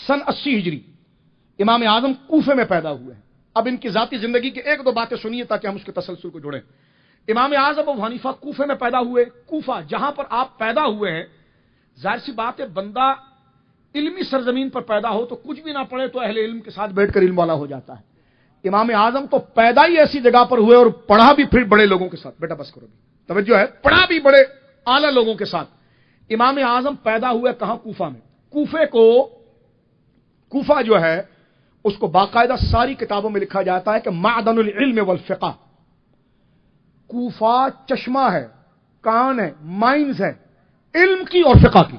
سن 80 ہجری امام اعظم کوفے میں پیدا ہوئے ہیں. اب ان کی ذاتی زندگی کی ایک دو باتیں سنیے تاکہ ہم اس کے تسلسل کو جوڑیں. امام اعظم ابو حنیفہ کوفے میں پیدا ہوئے. کوفہ جہاں پر آپ پیدا ہوئے ہیں، ظاہر سی بات ہے بندہ علمی سرزمین پر پیدا ہو تو کچھ بھی نہ پڑھے تو اہل علم کے ساتھ بیٹھ کر علم والا ہو جاتا ہے. امام اعظم تو پیدا ہی ایسی جگہ پر ہوئے اور پڑھا بھی پھر بڑے لوگوں کے ساتھ. بیٹا بس کرو بھی توجہ ہے، پڑھا بھی بڑے اعلیٰ لوگوں کے ساتھ. امام اعظم پیدا ہوئے کہاں؟ کوفہ میں. کوفہ جو ہے اس کو باقاعدہ ساری کتابوں میں لکھا جاتا ہے کہ معدن العلم والفقہ. کوفہ چشمہ ہے، کان ہے، مائنز ہے علم کی اور فقہ کی.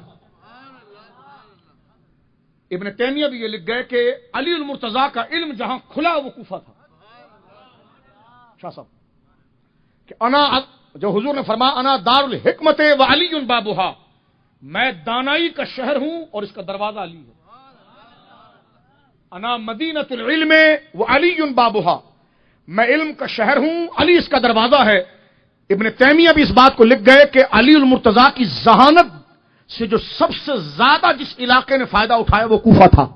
ابن تیمیہ بھی یہ لکھ گئے کہ علی المرتضیٰ کا علم جہاں کھلا وہ کوفہ تھا. شاہ صاحب کہ جو حضور نے فرمایا انا دار الحکمت و علی بابھا، میں دانائی کا شہر ہوں اور اس کا دروازہ علی ہے. انا مدینۃ العلم و علی بابھا، میں علم کا شہر ہوں، علی اس کا دروازہ ہے. ابن تیمیہ بھی اس بات کو لکھ گئے کہ علی المرتضیٰ کی ذہانت سے جو سب سے زیادہ جس علاقے نے فائدہ اٹھایا وہ کوفہ تھا.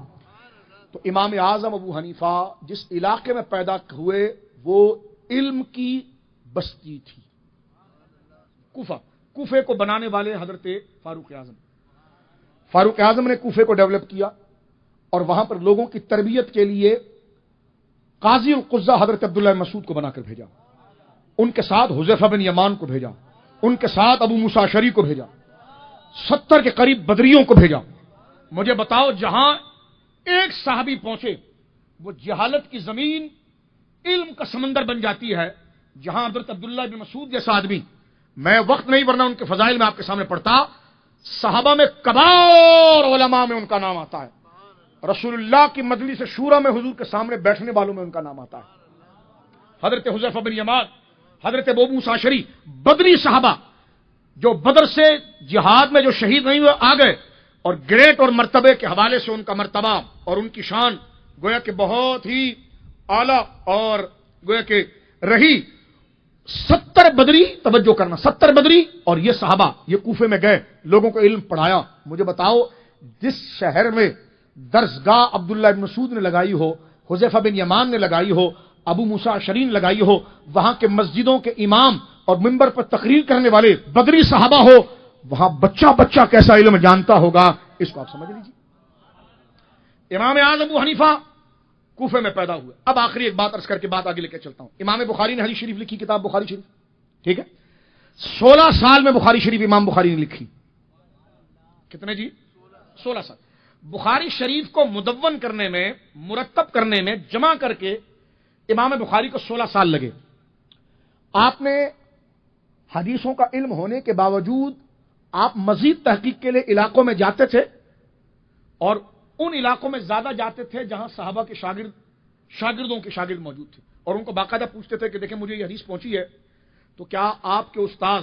تو امام اعظم ابو حنیفہ جس علاقے میں پیدا ہوئے وہ علم کی بستی تھی. کوفے کو بنانے والے حضرت فاروق اعظم نے کوفے کو ڈیولپ کیا اور وہاں پر لوگوں کی تربیت کے لیے قاضی القضہ حضرت عبداللہ بن مسعود کو بنا کر بھیجا. ان کے ساتھ حذیفہ بن یمان کو بھیجا، ان کے ساتھ ابو موسیٰ اشعری کو بھیجا، 70 کے قریب بدریوں کو بھیجا. مجھے بتاؤ جہاں ایک صحابی پہنچے وہ جہالت کی زمین علم کا سمندر بن جاتی ہے. جہاں حضرت عبداللہ بن مسعود جیسا آدمی، میں وقت نہیں ورنہ ان کے فضائل میں آپ کے سامنے پڑھتا، صحابہ میں کبار علماء میں ان کا نام آتا ہے. رسول اللہ کی مجلس شورا میں حضور کے سامنے بیٹھنے والوں میں ان کا نام آتا ہے. حضرت حذیفہ بن یمان، حضرت ابو موسیٰ اشعری، بدری صحابہ جو بدر سے جہاد میں جو شہید نہیں ہوئے آ گئے، اور گریٹ اور مرتبے کے حوالے سے ان کا مرتبہ اور ان کی شان گویا کہ بہت ہی اعلیٰ اور گویا کہ رہی. 70 بدری، توجہ کرنا، 70 بدری اور یہ صحابہ یہ کوفے میں گئے، لوگوں کو علم پڑھایا. مجھے بتاؤ جس شہر میں درسگاہ عبداللہ بن مسعود نے لگائی ہو، حذیفہ بن یمان نے لگائی ہو، ابو موسیٰ اشعری نے لگائی ہو، وہاں کے مسجدوں کے امام اور منبر پر تقریر کرنے والے بدری صحابہ ہو، وہاں بچہ بچہ کیسا علم جانتا ہوگا، اس کو آپ سمجھ لیجیے. امام اعظم ابو حنیفہ کوفے میں پیدا ہوئے. اب آخری ایک بات عرض کر کے بات آگے لے کے چلتا ہوں. امام بخاری نے حدیث شریف لکھی، کتاب بخاری شریف، ٹھیک ہے. 16 سال میں بخاری شریف امام بخاری نے لکھی. کتنے جی؟ 16 سال. بخاری شریف کو مدون کرنے میں، مرتب کرنے میں، جمع کر کے امام بخاری کو 16 سال لگے. آپ نے حدیثوں کا علم ہونے کے باوجود آپ مزید تحقیق کے لیے علاقوں میں جاتے تھے اور ان علاقوں میں زیادہ جاتے تھے جہاں صحابہ کے شاگردوں کے شاگرد موجود تھے، اور ان کو باقاعدہ پوچھتے تھے کہ دیکھیں مجھے یہ حدیث پہنچی ہے تو کیا آپ کے استاد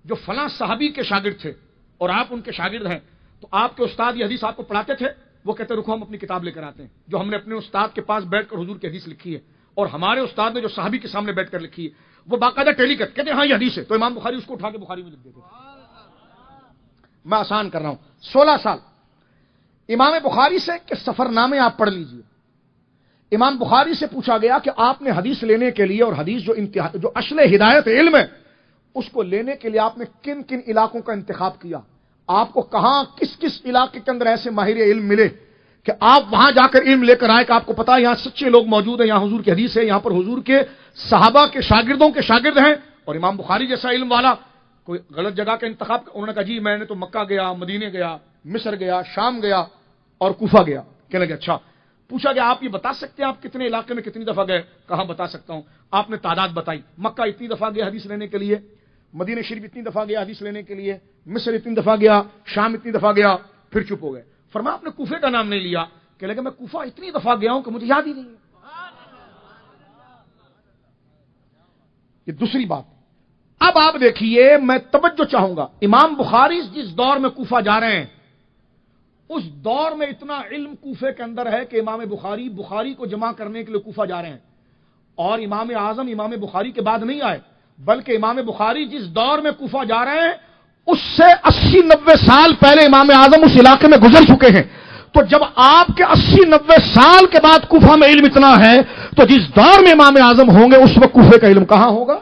جو فلاں صحابی کے شاگرد تھے اور آپ ان کے شاگرد ہیں تو آپ کے استاد یہ حدیث آپ کو پڑھاتے تھے؟ وہ کہتے رکو ہم اپنی کتاب لے کر آتے ہیں جو ہم نے اپنے استاد کے پاس بیٹھ کر حضور کی حدیث لکھی ہے اور ہمارے استاد نے جو صحابی کے سامنے بیٹھ کر لکھی ہے وہ باقاعدہ ٹیلی کرتے کہتے ہیں ہاں یہ حدیث ہے، تو امام بخاری اس کو اٹھا کے بخاری میں لکھ دیتے. میں آسان کر رہا ہوں. 16 سال امام بخاری سے کہ سفر نامے آپ پڑھ لیجئے. امام بخاری سے پوچھا گیا کہ آپ نے حدیث لینے کے لیے اور حدیث جو اصل ہدایت علم ہے اس کو لینے کے لیے آپ نے کن کن علاقوں کا انتخاب کیا، آپ کو کہاں کس کس علاقے کے اندر ایسے ماہر علم ملے کہ آپ وہاں جا کر علم لے کر آئے کہ آپ کو پتا ہے یہاں سچے لوگ موجود ہیں، یہاں حضور کی حدیث ہے، یہاں پر حضور کے صحابہ کے شاگردوں کے شاگرد ہیں. اور امام بخاری جیسا علم والا کوئی غلط جگہ کا انتخاب، انہوں نے کہا جی میں نے تو مکہ گیا، مدینے گیا، مصر گیا، شام گیا اور کوفہ گیا. کہنے لگے اچھا. پوچھا گیا آپ یہ بتا سکتے ہیں آپ کتنے علاقے میں کتنی دفعہ گئے؟ کہاں بتا سکتا ہوں. آپ نے تعداد بتائی، مکہ اتنی دفعہ گیا حدیث لینے کے لیے، مدینہ شریف اتنی دفعہ گیا حدیث لینے کے لیے، مصر اتنی دفعہ گیا، شام اتنی دفعہ گیا. پھر چپ ہو گئے. فرمایا آپ نے کوفے کا نام نہیں لیا. کہ لگا میں کوفہ اتنی دفعہ گیا ہوں کہ مجھے یاد ہی نہیں ہے. یہ دوسری بات. اب آپ دیکھیے میں توجہ چاہوں گا، امام بخاری جس دور میں کوفہ جا رہے ہیں اس دور میں اتنا علم کوفے کے اندر ہے کہ امام بخاری کو جمع کرنے کے لیے کوفہ جا رہے ہیں. اور امام اعظم امام بخاری کے بعد نہیں آئے بلکہ امام بخاری جس دور میں کوفہ جا رہے ہیں اس سے 80-90 سال پہلے امام اعظم اس علاقے میں گزر چکے ہیں. تو جب آپ کے 80-90 سال کے بعد کوفہ میں علم اتنا ہے تو جس دور میں امام اعظم ہوں گے اس وقت کوفے کا علم کہاں ہوگا؟